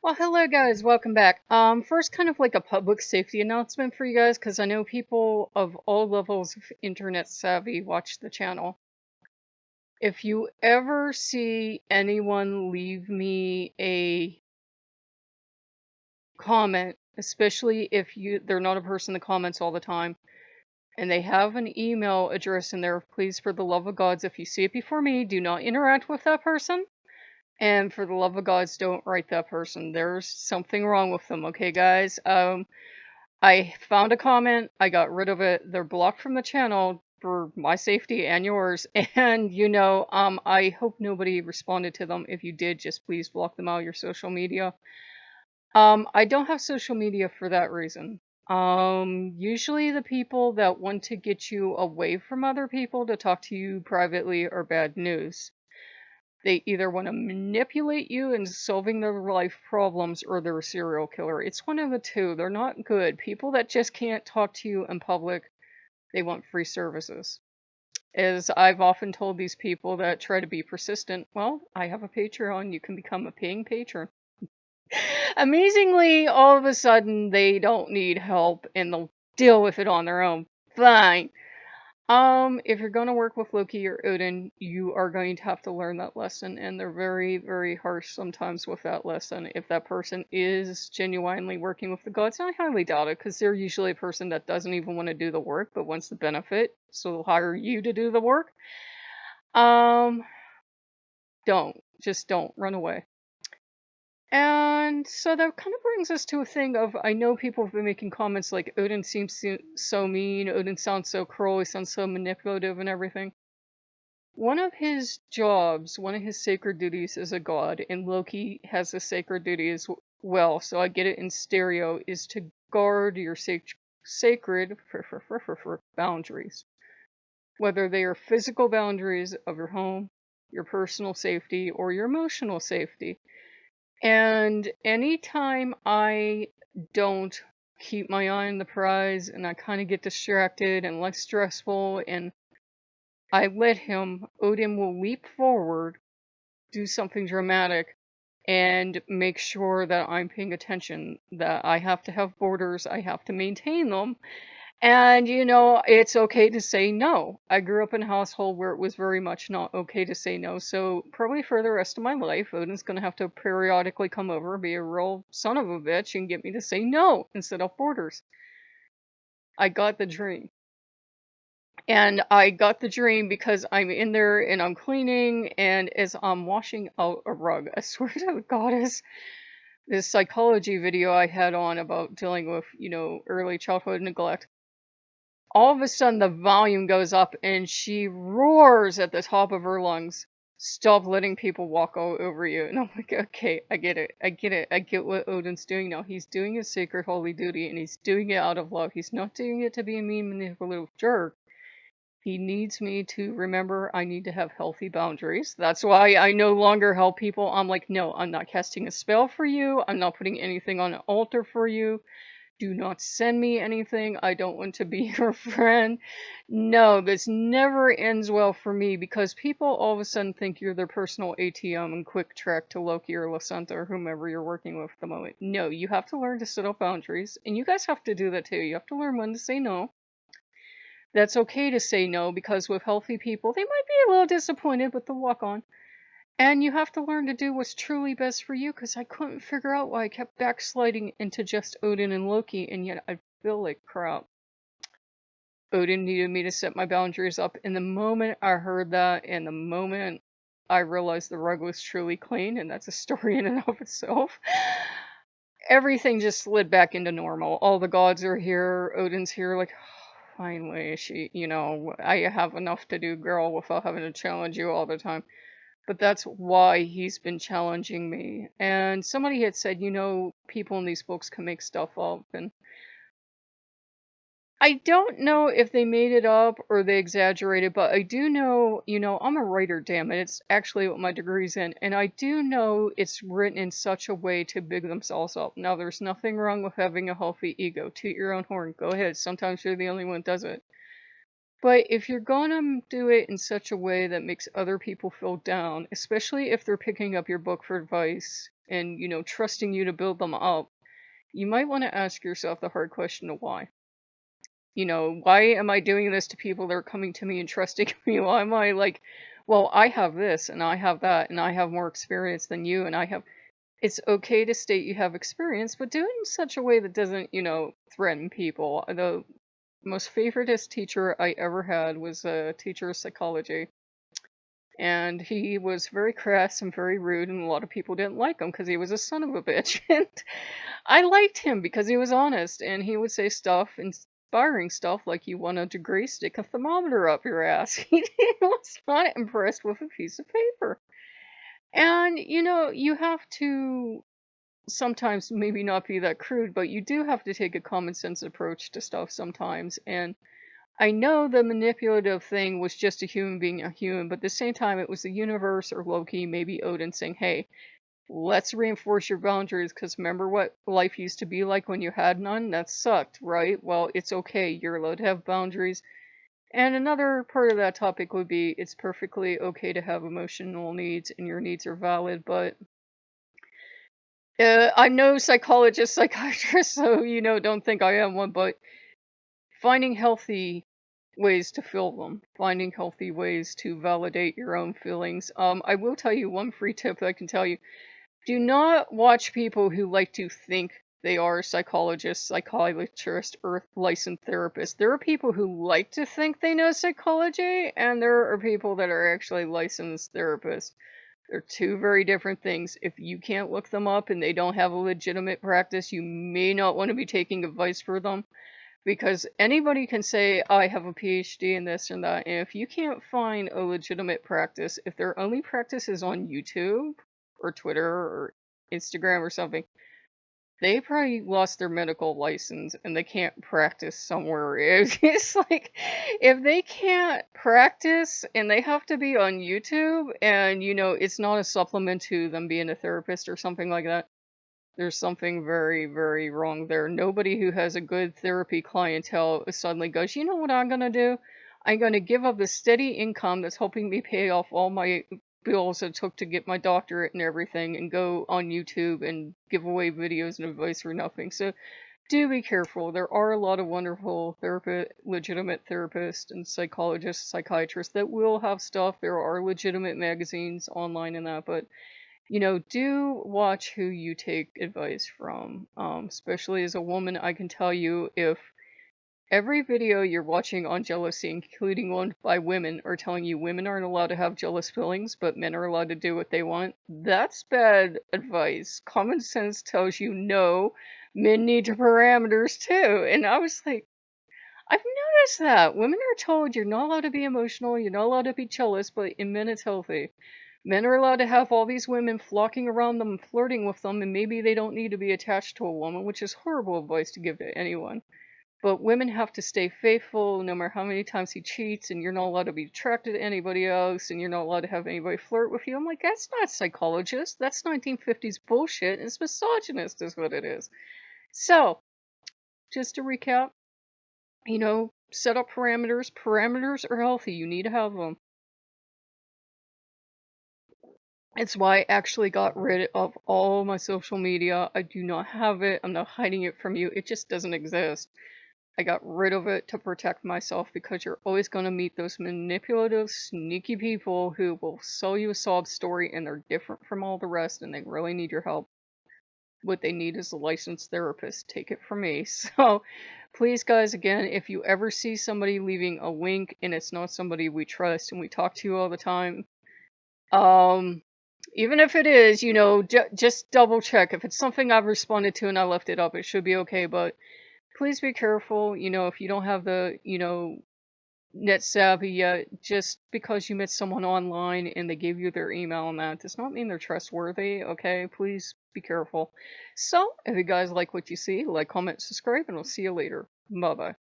Well, hello guys, welcome back. First kind of like a public safety announcement for you guys, because I know people of all levels of internet savvy watch the channel. If you ever see anyone leave me a comment, especially if they're not a person that comments all the time, and they have an email address in there, please, for the love of gods, if you see it before me, do not interact with that person. And for the love of gods, don't write that person. There's something wrong with them, okay, guys? I found a comment, I got rid of it. They're blocked from the channel for my safety and yours. And I hope nobody responded to them. If you did, just please block them out of your social media. I don't have social media for that reason. Usually the people that want to get you away from other people to talk to you privately are bad news. They either want to manipulate you into solving their life problems or they're a serial killer. It's one of the two. They're not good. People that just can't talk to you in public, they want free services. As I've often told these people that try to be persistent, well, I have a Patreon. You can become a paying patron. Amazingly, all of a sudden, they don't need help and they'll deal with it on their own. Fine. If you're gonna work with Loki or Odin, you are going to have to learn that lesson, and they're very, very harsh sometimes with that lesson. If that person is genuinely working with the gods, and I highly doubt it, because they're usually a person that doesn't even want to do the work, but wants the benefit, so they'll hire you to do the work. Um, just don't run away. And so that kind of brings us to a thing of I know people have been making comments like Odin seems so mean, Odin sounds so cruel, he sounds so manipulative and everything. One of his jobs, one of his sacred duties as a god, and Loki has a sacred duty as well, so I get it in stereo, is to guard your sacred boundaries. Whether they are physical boundaries of your home, your personal safety, or your emotional safety. And anytime I don't keep my eye on the prize and I kind of get distracted and less stressful and I let him, Odin will leap forward, do something dramatic, and make sure that I'm paying attention, that I have to have borders, I have to maintain them. And, it's okay to say no. I grew up in a household where it was very much not okay to say no. So, probably for the rest of my life, Odin's going to have to periodically come over, be a real son of a bitch, and get me to say no instead of borders. I got the dream. And I got the dream because I'm in there and I'm cleaning, and as I'm washing out a rug, I swear to goddess, this psychology video I had on about dealing with, early childhood neglect. All of a sudden, the volume goes up and she roars at the top of her lungs, "Stop letting people walk all over you." And I'm like, okay, I get it. I get it. I get what Odin's doing now. He's doing his sacred holy duty and he's doing it out of love. He's not doing it to be a mean, manipulative jerk. He needs me to remember I need to have healthy boundaries. That's why I no longer help people. I'm like, no, I'm not casting a spell for you. I'm not putting anything on an altar for you. Do not send me anything. I don't want to be your friend. No, this never ends well for me because people all of a sudden think you're their personal ATM and quick track to Loki or Lasanta or whomever you're working with at the moment. No, you have to learn to set up boundaries, and you guys have to do that too. You have to learn when to say no. That's okay to say no because with healthy people, they might be a little disappointed, but they'll walk on. And you have to learn to do what's truly best for you because I couldn't figure out why I kept backsliding into just Odin and Loki, and yet I feel like crap. Odin needed me to set my boundaries up, and the moment I heard that, and the moment I realized the rug was truly clean, and that's a story in and of itself, everything just slid back into normal. All the gods are here, Odin's here, like, finally, I have enough to do, girl, without having to challenge you all the time. But that's why he's been challenging me. And somebody had said, people in these books can make stuff up. And I don't know if they made it up or they exaggerated, but I do know, I'm a writer, damn it. It's actually what my degree's in. And I do know it's written in such a way to big themselves up. Now, there's nothing wrong with having a healthy ego. Toot your own horn. Go ahead. Sometimes you're the only one that does it. But if you're gonna do it in such a way that makes other people feel down, especially if they're picking up your book for advice and, trusting you to build them up, you might want to ask yourself the hard question of why. Why am I doing this to people that are coming to me and trusting me? Why am I like, well, I have this and I have that and I have more experience than you and I have. It's okay to state you have experience, but do it in such a way that doesn't, threaten people. The most favoriteest teacher I ever had was a teacher of psychology. And he was very crass and very rude, and a lot of people didn't like him because he was a son of a bitch. And I liked him because he was honest, and he would say stuff, inspiring stuff like, "You want a degree? Stick a thermometer up your ass." He was not impressed with a piece of paper. And, you have to sometimes maybe not be that crude, but you do have to take a common sense approach to stuff sometimes. And I know the manipulative thing was just a human being a human, but at the same time, it was the universe or Loki, maybe Odin, saying, hey, let's reinforce your boundaries because remember what life used to be like when you had none? That sucked, right? Well, it's okay. You're allowed to have boundaries. And another part of that topic would be it's perfectly okay to have emotional needs and your needs are valid, but I'm no psychologist, psychiatrist, so, don't think I am one, but finding healthy ways to feel them, finding healthy ways to validate your own feelings. I will tell you one free tip that I can tell you. Do not watch people who like to think they are psychologists, psychiatrists, or licensed therapists. There are people who like to think they know psychology, and there are people that are actually licensed therapists. They're two very different things. If you can't look them up and they don't have a legitimate practice, you may not want to be taking advice for them because anybody can say, I have a PhD in this and that. And if you can't find a legitimate practice, if their only practice is on YouTube or Twitter or Instagram or something, they probably lost their medical license and they can't practice somewhere. It's like if they can't practice and they have to be on YouTube and it's not a supplement to them being a therapist or something like that. There's something very, very wrong there. Nobody who has a good therapy clientele suddenly goes, you know what I'm going to do? I'm going to give up the steady income that's helping me pay off all my bills it took to get my doctorate and everything and go on YouTube and give away videos and advice for nothing. So do be careful. There are a lot of wonderful legitimate therapists and psychologists, psychiatrists that will have stuff. There are legitimate magazines online and that, but do watch who you take advice from. Especially as a woman, I can tell you if every video you're watching on jealousy, including one by women, are telling you women aren't allowed to have jealous feelings, but men are allowed to do what they want, that's bad advice. Common sense tells you no, men need parameters too. And I was like, I've noticed that. Women are told you're not allowed to be emotional, you're not allowed to be jealous, but in men it's healthy. Men are allowed to have all these women flocking around them and flirting with them, and maybe they don't need to be attached to a woman, which is horrible advice to give to anyone. But women have to stay faithful no matter how many times he cheats, and you're not allowed to be attracted to anybody else, and you're not allowed to have anybody flirt with you. I'm like, that's not psychologist. That's 1950s bullshit. It's misogynist, is what it is. So, just to recap, set up parameters. Parameters are healthy. You need to have them. It's why I actually got rid of all my social media. I do not have it. I'm not hiding it from you. It just doesn't exist. I got rid of it to protect myself because you're always going to meet those manipulative, sneaky people who will sell you a sob story and they're different from all the rest and they really need your help. What they need is a licensed therapist. Take it from me. So please, guys, again, if you ever see somebody leaving a link and it's not somebody we trust and we talk to you all the time, even if it is, just double check. If it's something I've responded to and I left it up, it should be okay. But please be careful. If you don't have the, net savvy yet, just because you met someone online and they gave you their email and that does not mean they're trustworthy. Okay, please be careful. So, if you guys like what you see, like, comment, subscribe, and I'll see you later. Bye bye.